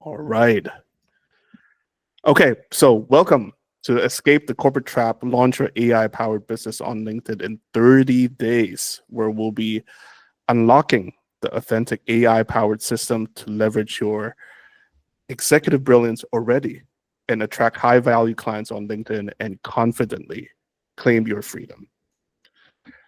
All right. Okay, so welcome to Escape the Corporate Trap, launch your AI-powered business on LinkedIn in 30 days, where we'll be unlocking the authentic AI-powered system to leverage your executive brilliance already and attract high-value clients on LinkedIn and confidently claim your freedom.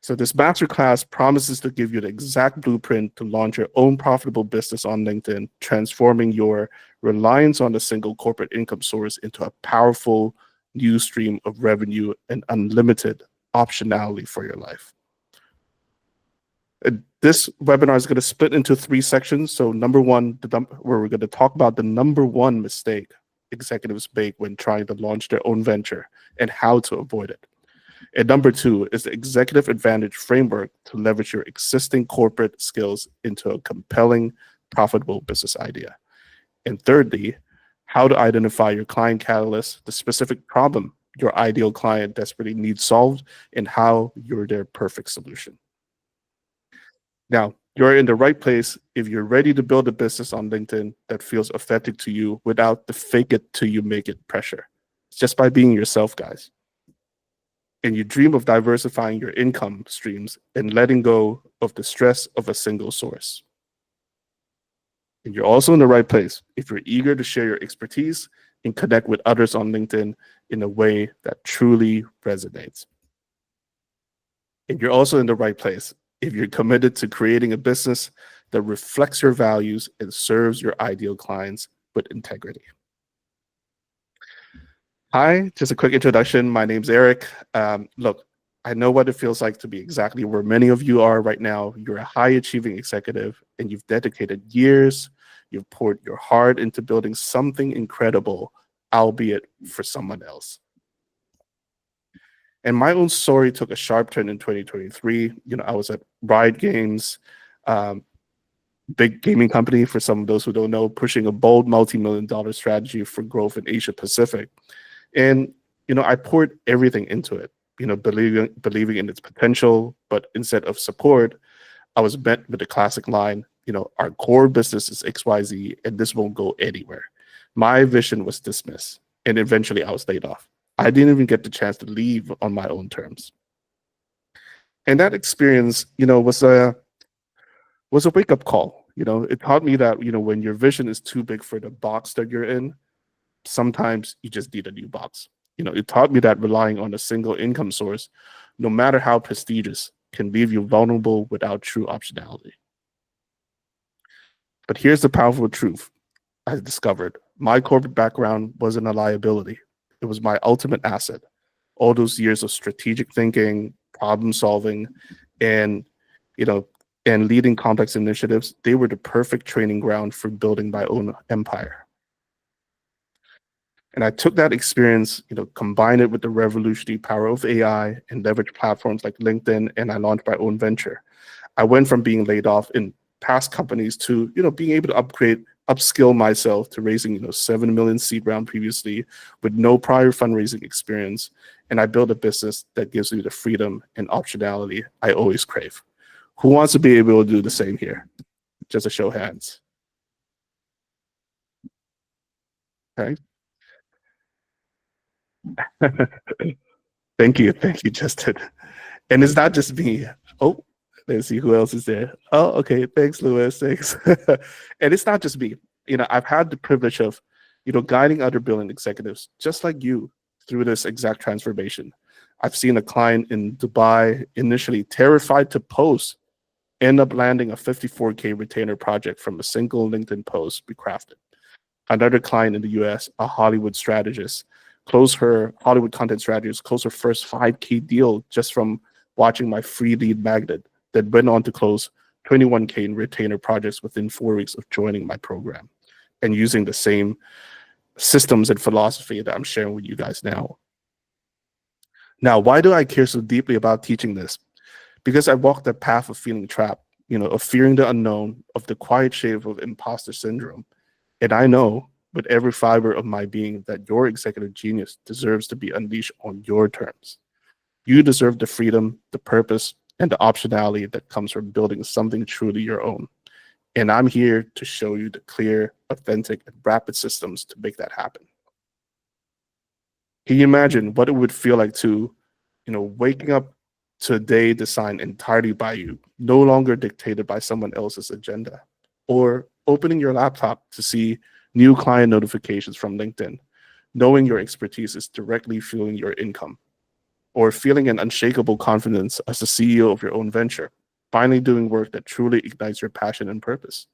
So this masterclass promises to give you the exact blueprint to launch your own profitable business on LinkedIn, transforming your reliance on a single corporate income source into a powerful new stream of revenue and unlimited optionality for your life. This webinar is going to split into 3 sections. So number one, where we're going to talk about the number one mistake executives make when trying to launch their own venture and how to avoid it. And number 2 is the executive advantage framework to leverage your existing corporate skills into a compelling, profitable business idea. And thirdly, how to identify your client catalyst, the specific problem your ideal client desperately needs solved, and how you're their perfect solution. Now, you're in the right place if you're ready to build a business on LinkedIn that feels authentic to you without the fake it till you make it pressure. It's just by being yourself, guys. And you dream of diversifying your income streams and letting go of the stress of a single source. And you're also in the right place if you're eager to share your expertise and connect with others on LinkedIn in a way that truly resonates. And you're also in the right place if you're committed to creating a business that reflects your values and serves your ideal clients with integrity. Hi, just a quick introduction. My name's Eric. Look, I know what it feels like to be exactly where many of you are right now. You're a high-achieving executive, and you've dedicated years, you've poured your heart into building something incredible, albeit for someone else. And my own story took a sharp turn in 2023. I was at Riot Games, big gaming company, for some of those who don't know, pushing a bold multi-million-dollar strategy for growth in Asia Pacific. And, I poured everything into it, believing in its potential, but instead of support, I was met with the classic line, our core business is XYZ and this won't go anywhere. My vision was dismissed, and eventually I was laid off. I didn't even get the chance to leave on my own terms. And that experience, was a wake-up call. It taught me that, when your vision is too big for the box that you're in, sometimes you just need a new box. It taught me that relying on a single income source, no matter how prestigious, can leave you vulnerable without true optionality. But here's the powerful truth I discovered. My corporate background wasn't a liability. It was my ultimate asset. All those years of strategic thinking, problem solving, and leading complex initiatives, they were the perfect training ground for building my own empire. And I took that experience, combined it with the revolutionary power of AI and leverage platforms like LinkedIn, and I launched my own venture. I went from being laid off in past companies to, being able to upskill myself to raising, 7 million seed round previously with no prior fundraising experience. And I built a business that gives me the freedom and optionality I always crave. Who wants to be able to do the same here? Just a show of hands. Okay. Thank you, Justin. And it's not just me. Oh, let's see who else is there. Oh, okay. Thanks, Louis. Thanks. And it's not just me. I've had the privilege of, guiding other billion executives just like you through this exact transformation. I've seen a client in Dubai, initially terrified to post, end up landing a 54K retainer project from a single LinkedIn post we crafted. Another client in the US, a Hollywood content strategist, closed her first 5K deal just from watching my free lead magnet that went on to close 21K in retainer projects within 4 weeks of joining my program and using the same systems and philosophy that I'm sharing with you guys now. Now, why do I care so deeply about teaching this? Because I walked the path of feeling trapped, of fearing the unknown, of the quiet shame of imposter syndrome. And I know with every fiber of my being that your executive genius deserves to be unleashed on your terms. You deserve the freedom, the purpose, and the optionality that comes from building something truly your own. And I'm here to show you the clear, authentic, and rapid systems to make that happen. Can you imagine what it would feel like to, waking up to a day designed entirely by you, no longer dictated by someone else's agenda? Or opening your laptop to see new client notifications from LinkedIn, knowing your expertise is directly fueling your income, or feeling an unshakable confidence as the CEO of your own venture, finally doing work that truly ignites your passion and purpose,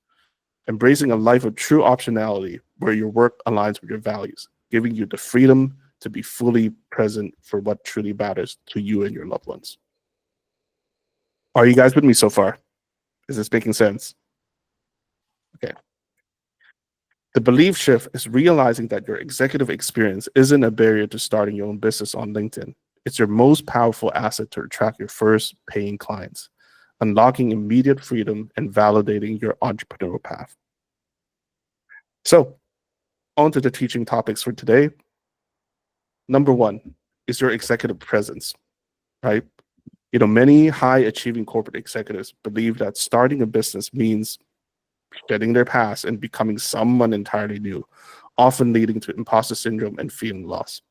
embracing a life of true optionality where your work aligns with your values, giving you the freedom to be fully present for what truly matters to you and your loved ones. Are you guys with me so far? Is this making sense? Okay. The belief shift is realizing that your executive experience isn't a barrier to starting your own business on LinkedIn. It's your most powerful asset to attract your first paying clients, unlocking immediate freedom and validating your entrepreneurial path. So, on to the teaching topics for today. Number one is your executive presence, right? Many high achieving corporate executives believe that starting a business means shedding their past and becoming someone entirely new, often leading to imposter syndrome and feeling lost.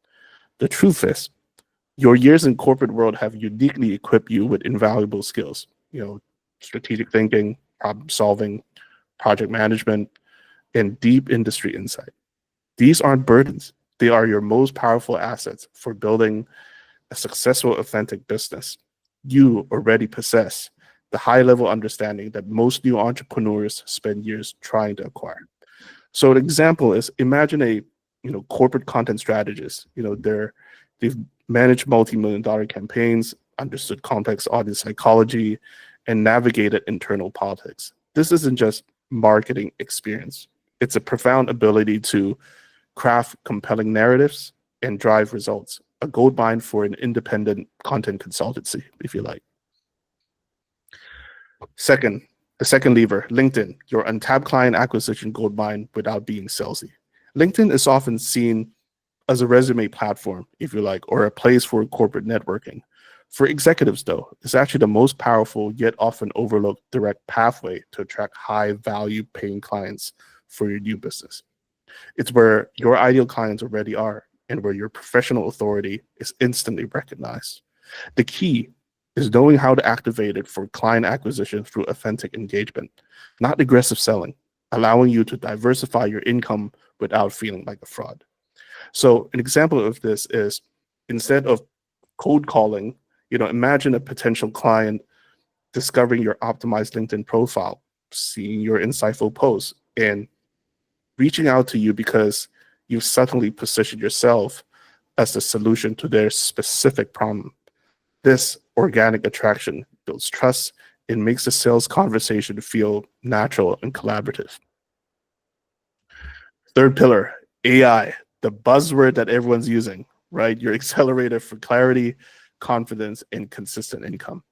The truth is, your years in corporate world have uniquely equipped you with invaluable skills, strategic thinking, problem solving, project management, and deep industry insight. These aren't burdens. They are your most powerful assets for building a successful, authentic business. You already possess the high level understanding that most new entrepreneurs spend years trying to acquire. So an example is, imagine a corporate content strategist. They've managed multi-million-dollar campaigns, understood complex audience psychology, and navigated internal politics. This isn't just marketing experience. It's a profound ability to craft compelling narratives and drive results. A gold mine for an independent content consultancy, if you like. Second, the second lever, LinkedIn, your untapped client acquisition gold mine without being salesy. LinkedIn is often seen as a resume platform, if you like, or a place for corporate networking. For executives, though, it's actually the most powerful yet often overlooked direct pathway to attract high value paying clients for your new business. It's where your ideal clients already are and where your professional authority is instantly recognized. The key is knowing how to activate it for client acquisition through authentic engagement, not aggressive selling, allowing you to diversify your income without feeling like a fraud. So an example of this is, instead of cold calling, imagine a potential client discovering your optimized LinkedIn profile, seeing your insightful posts, and reaching out to you because you've suddenly positioned yourself as the solution to their specific problem. This organic attraction builds trust and makes the sales conversation feel natural and collaborative. Third pillar, AI, the buzzword that everyone's using, right? Your accelerator for clarity, confidence, and consistent income.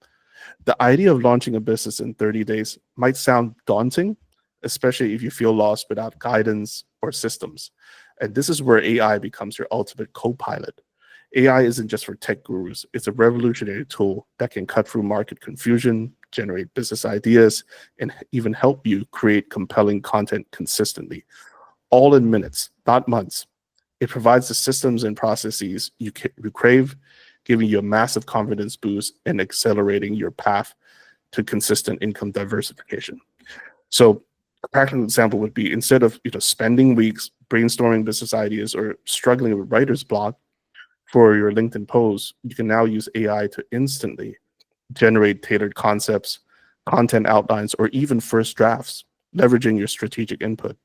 The idea of launching a business in 30 days might sound daunting, especially if you feel lost without guidance or systems. And this is where AI becomes your ultimate co-pilot. AI isn't just for tech gurus. It's a revolutionary tool that can cut through market confusion, generate business ideas, and even help you create compelling content consistently, all in minutes, not months. It provides the systems and processes you crave, giving you a massive confidence boost and accelerating your path to consistent income diversification. So a practical example would be, instead of spending weeks brainstorming business ideas or struggling with writer's block for your LinkedIn posts, you can now use AI to instantly generate tailored concepts, content outlines, or even first drafts, leveraging your strategic input.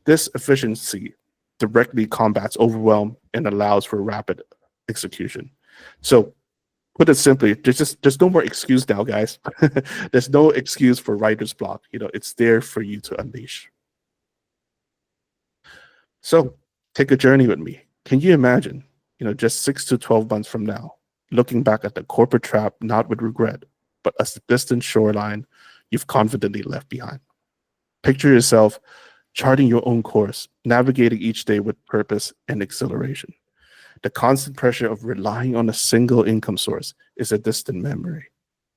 This efficiency directly combats overwhelm and allows for rapid execution. So put it simply, there's no more excuse now, guys. There's no excuse for writer's block. It's there for you to unleash. So take a journey with me. Can you imagine, just 6 to 12 months from now, looking back at the corporate trap, not with regret, but as the distant shoreline you've confidently left behind? Picture yourself charting your own course, navigating each day with purpose and exhilaration. The constant pressure of relying on a single income source is a distant memory.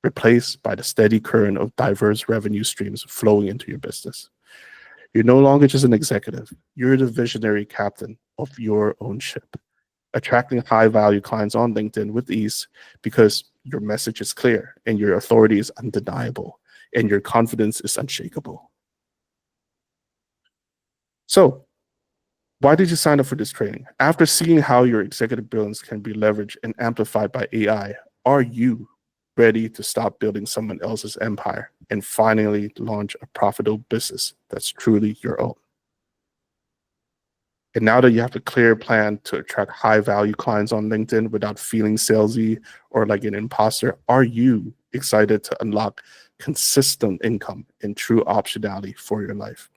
replaced by the steady current of diverse revenue streams flowing into your business. You're no longer just an executive, you're the visionary captain of your own ship, attracting high value clients on LinkedIn with ease because your message is clear and your authority is undeniable and your confidence is unshakable. So, why did you sign up for this training? After seeing how your executive brilliance can be leveraged and amplified by AI, are you ready to stop building someone else's empire and finally launch a profitable business that's truly your own? And now that you have a clear plan to attract high value clients on LinkedIn without feeling salesy or like an imposter, are you excited to unlock consistent income and true optionality for your life?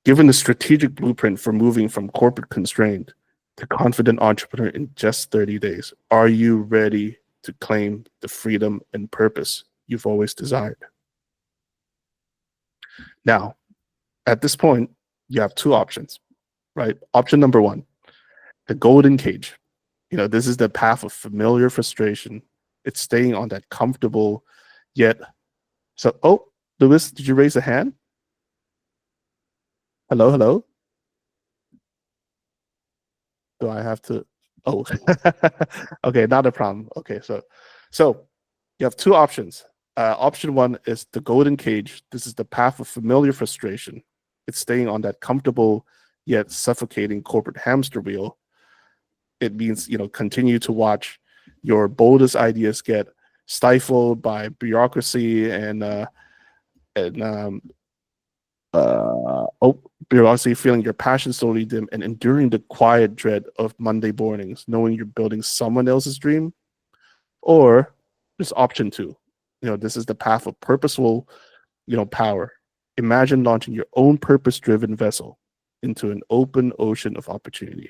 Given the strategic blueprint for moving from corporate constraint to confident entrepreneur in just 30 days, are you ready to claim the freedom and purpose you've always desired? Now, at this point, you have two options, right? Option number one, the golden cage. This is the path of familiar frustration. It's staying on that comfortable yet. So, oh, Lewis, did you raise a hand? Hello, hello. Do I have to? Oh, okay, not a problem. Okay, so you have two options. Option one is the golden cage. This is the path of familiar frustration. It's staying on that comfortable yet suffocating corporate hamster wheel. It means continue to watch your boldest ideas get stifled by bureaucracy and bureaucracy, feeling your passion slowly dim, and enduring the quiet dread of Monday mornings, knowing you're building someone else's dream. Or there's option two. This is the path of purposeful, power. Imagine launching your own purpose-driven vessel into an open ocean of opportunity.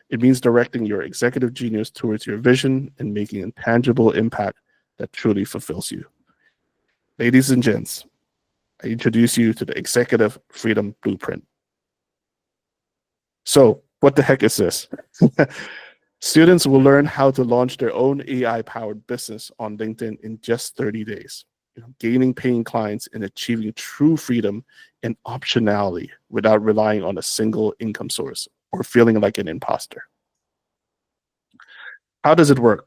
It means directing your executive genius towards your vision and making a tangible impact that truly fulfills you. Ladies and gents, I introduce you to the Executive Freedom Blueprint. So, what the heck is this? Students will learn how to launch their own AI-powered business on LinkedIn in just 30 days, gaining paying clients and achieving true freedom and optionality without relying on a single income source or feeling like an imposter. How does it work?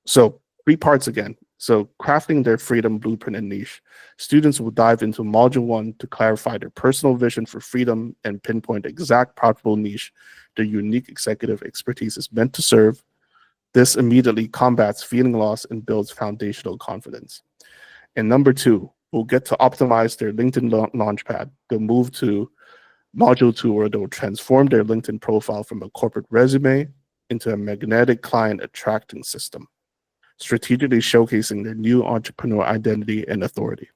So, three parts again. So, crafting their freedom blueprint and niche. Students will dive into module one to clarify their personal vision for freedom and pinpoint the exact profitable niche their unique executive expertise is meant to serve. This immediately combats feeling lost and builds foundational confidence. And number two, will get to optimize their LinkedIn launchpad. They'll move to module two, where they'll transform their LinkedIn profile from a corporate resume into a magnetic client attracting system, strategically showcasing their new entrepreneur identity and authority.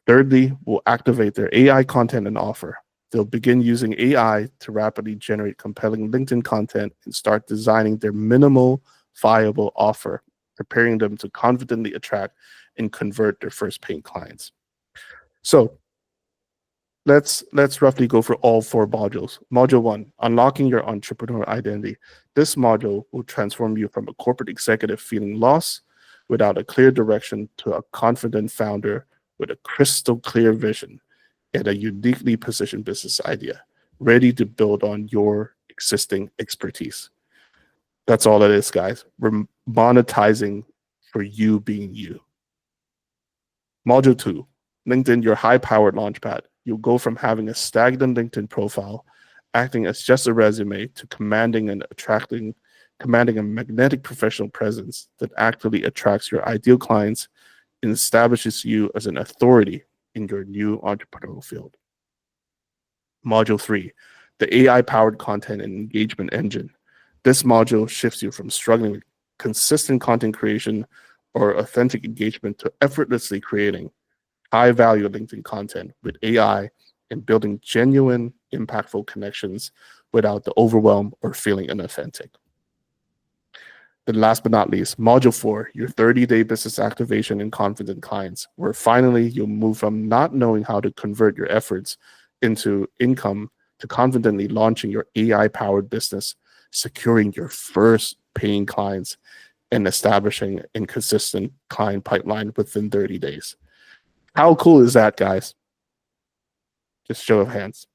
Thirdly, we'll activate their AI content and offer. They'll begin using AI to rapidly generate compelling LinkedIn content and start designing their minimal viable offer, preparing them to confidently attract and convert their first paying clients. So let's roughly go for all four modules. Module one, unlocking your entrepreneur identity. This module will transform you from a corporate executive feeling lost without a clear direction to a confident founder with a crystal clear vision and a uniquely positioned business idea, ready to build on your existing expertise. That's all it is, guys. We're monetizing for you being you. Module two, LinkedIn, your high-powered launchpad. You'll go from having a stagnant LinkedIn profile, acting as just a resume, to commanding a magnetic professional presence that actively attracts your ideal clients and establishes you as an authority in your new entrepreneurial field. Module three, the AI-powered content and engagement engine. This module shifts you from struggling with consistent content creation or authentic engagement to effortlessly creating high-value LinkedIn content with AI and building genuine, impactful connections without the overwhelm or feeling inauthentic. Then last but not least, module four, your 30-day business activation and confident clients, where finally you'll move from not knowing how to convert your efforts into income to confidently launching your AI-powered business, securing your first paying clients, and establishing a consistent client pipeline within 30 days. How cool is that, guys? Just show of hands.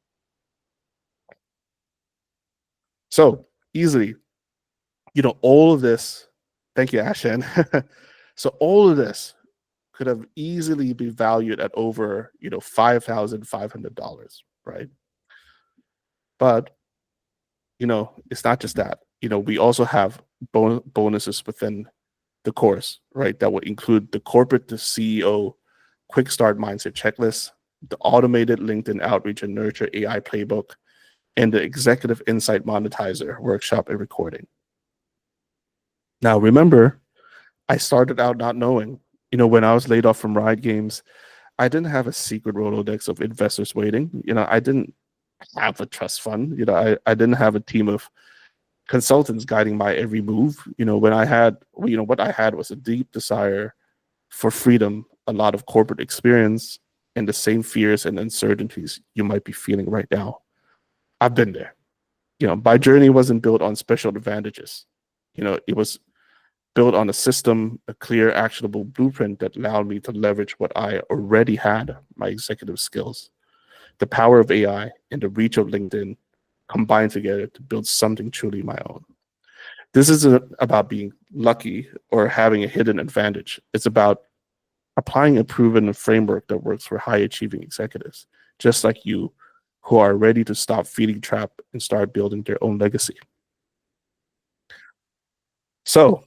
So easily, all of this, thank you, Ashen. So all of this could have easily been valued at over, $5,500, right? But, it's not just that. We also have bonuses within the course, right? That would include the corporate to CEO quick start mindset checklist, the automated LinkedIn outreach and nurture AI playbook, and the executive insight monetizer workshop and recording. Now, remember, I started out not knowing, when I was laid off from Riot Games, I didn't have a secret Rolodex of investors waiting. I didn't have a trust fund. I didn't have a team of consultants guiding my every move. When I had, what I had was a deep desire for freedom, a lot of corporate experience, and the same fears and uncertainties you might be feeling right now. I've been there. My journey wasn't built on special advantages. It was built on a system, a clear, actionable blueprint that allowed me to leverage what I already had, my executive skills, the power of AI, and the reach of LinkedIn combined together to build something truly my own. This isn't about being lucky or having a hidden advantage. It's about applying a proven framework that works for high achieving executives, just like you, who are ready to stop feeding trapped and start building their own legacy. So,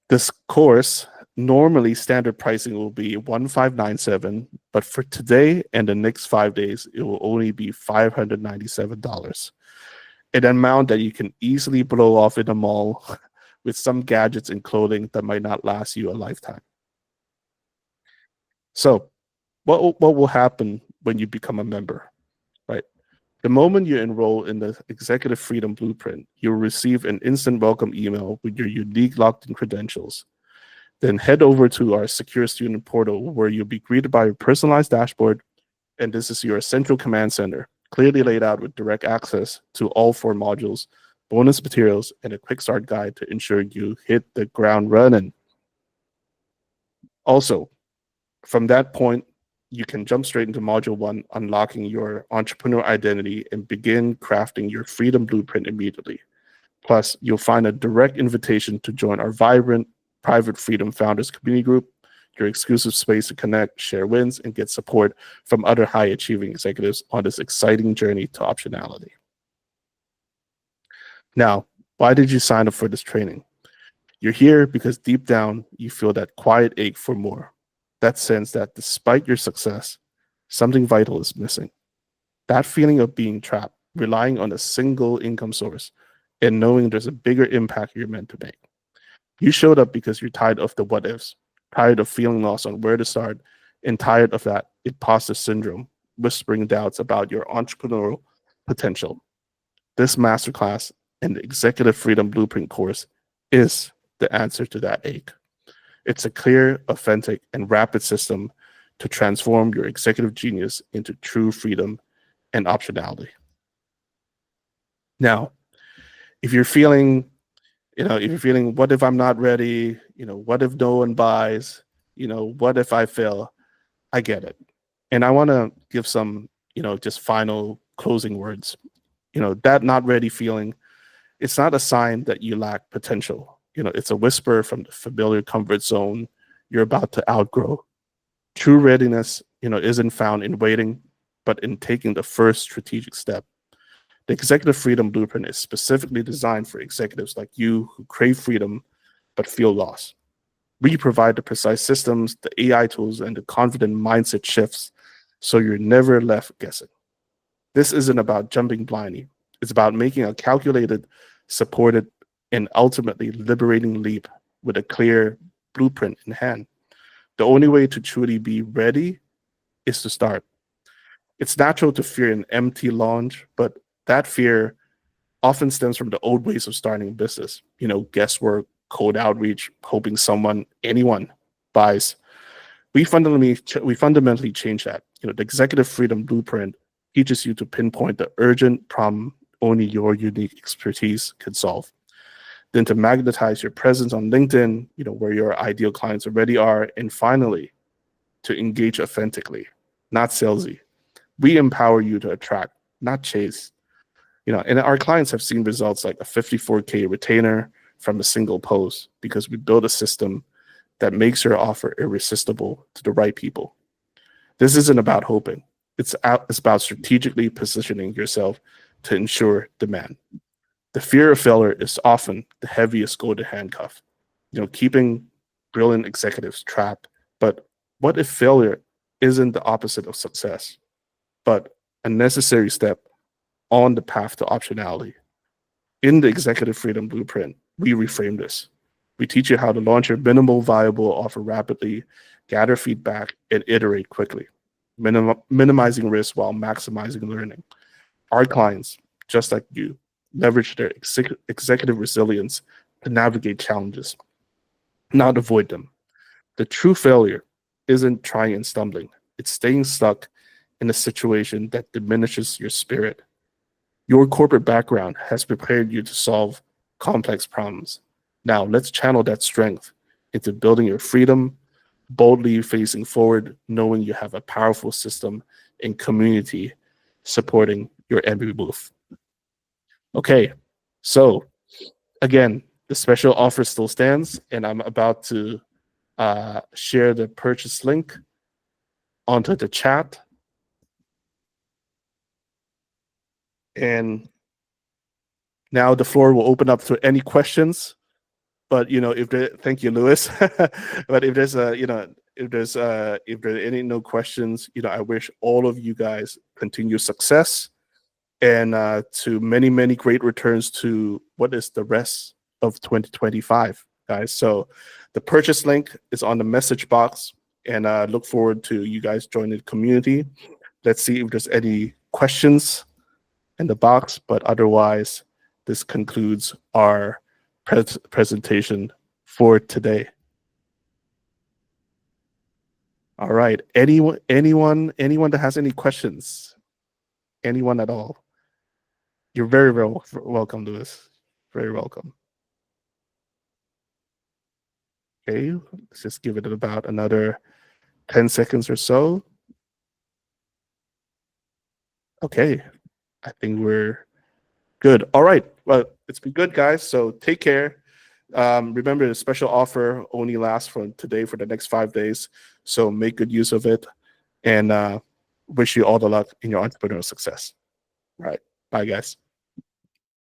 this course, normally standard pricing will be $1,597, but for today and the next 5 days, it will only be $597. An amount that you can easily blow off in a mall with some gadgets and clothing that might not last you a lifetime. So, what will happen when you become a member, right? The moment you enroll in the Executive Freedom Blueprint, you'll receive an instant welcome email with your unique locked-in credentials. Then head over to our secure student portal where you'll be greeted by a personalized dashboard, and this is your central command center, clearly laid out with direct access to all 4 modules, bonus materials, and a quick start guide to ensure you hit the ground running. Also, from that point, you can jump straight into Module 1, unlocking your entrepreneur identity and begin crafting your freedom blueprint immediately. Plus, you'll find a direct invitation to join our vibrant private Freedom Founders community group, your exclusive space to connect, share wins, and get support from other high-achieving executives on this exciting journey to optionality. Now, why did you sign up for this training? You're here because deep down, you feel that quiet ache for more. That sense that despite your success, something vital is missing. That feeling of being trapped, relying on a single income source, and knowing there's a bigger impact you're meant to make. You showed up because you're tired of the what ifs, tired of feeling lost on where to start, and tired of that imposter syndrome, whispering doubts about your entrepreneurial potential. This masterclass and the Executive Freedom Blueprint course is the answer to that ache. It's a clear, authentic, and rapid system to transform your executive genius into true freedom and optionality. Now, if you're feeling, what if I'm not ready? What if no one buys? What if I fail? I get it. And I want to give some, just final closing words. That not ready feeling, it's not a sign that you lack potential. It's a whisper from the familiar comfort zone you're about to outgrow. True readiness, isn't found in waiting, but in taking the first strategic step. The Executive Freedom Blueprint is specifically designed for executives like you who crave freedom but feel lost. We provide the precise systems, the AI tools, and the confident mindset shifts so you're never left guessing. This isn't about jumping blindly. It's about making a calculated, supported, and ultimately liberating leap with a clear blueprint in hand. The only way to truly be ready is to start. It's natural to fear an empty launch, but that fear often stems from the old ways of starting a business. Guesswork, cold outreach, hoping anyone buys. We fundamentally change that. The Executive Freedom Blueprint teaches you to pinpoint the urgent problem only your unique expertise can solve. then to magnetize your presence on LinkedIn, where your ideal clients already are, and finally, to engage authentically, not salesy. We empower you to attract, not chase. And our clients have seen results like a 54K retainer from a single post because we build a system that makes your offer irresistible to the right people. This isn't about hoping. It's about strategically positioning yourself to ensure demand. The fear of failure is often the heaviest golden handcuff, keeping brilliant executives trapped. But what if failure isn't the opposite of success, but a necessary step on the path to optionality? In the Executive Freedom Blueprint, we reframe this. We teach you how to launch your minimal viable offer rapidly, gather feedback, and iterate quickly, minimizing risk while maximizing learning. Our clients, just like you, leverage their executive resilience to navigate challenges, not avoid them. The true failure isn't trying and stumbling. It's staying stuck in a situation that diminishes your spirit. Your corporate background has prepared you to solve complex problems. Now let's channel that strength into building your freedom, boldly facing forward, knowing you have a powerful system and community supporting your MB move. Okay, so again, the special offer still stands, and I'm about to share the purchase link onto the chat. And now the floor will open up to any questions. But thank you, Lewis. But if there's if there are any no questions, I wish all of you guys continued success and to many great returns to what is the rest of 2025, guys. So the purchase link is on the message box, and look forward to you guys joining the community. Let's see if there's any questions in the box, but otherwise, this concludes our presentation for today. All right. Anyone that has any questions? Anyone at all? You're very, very welcome, Lewis. Very welcome. Okay, let's just give it about another 10 seconds or so. Okay, I think we're good. All right. Well, it's been good, guys. So take care. Remember, the special offer only lasts from today for the next 5 days. So make good use of it, and wish you all the luck in your entrepreneurial success. All right. Bye, guys.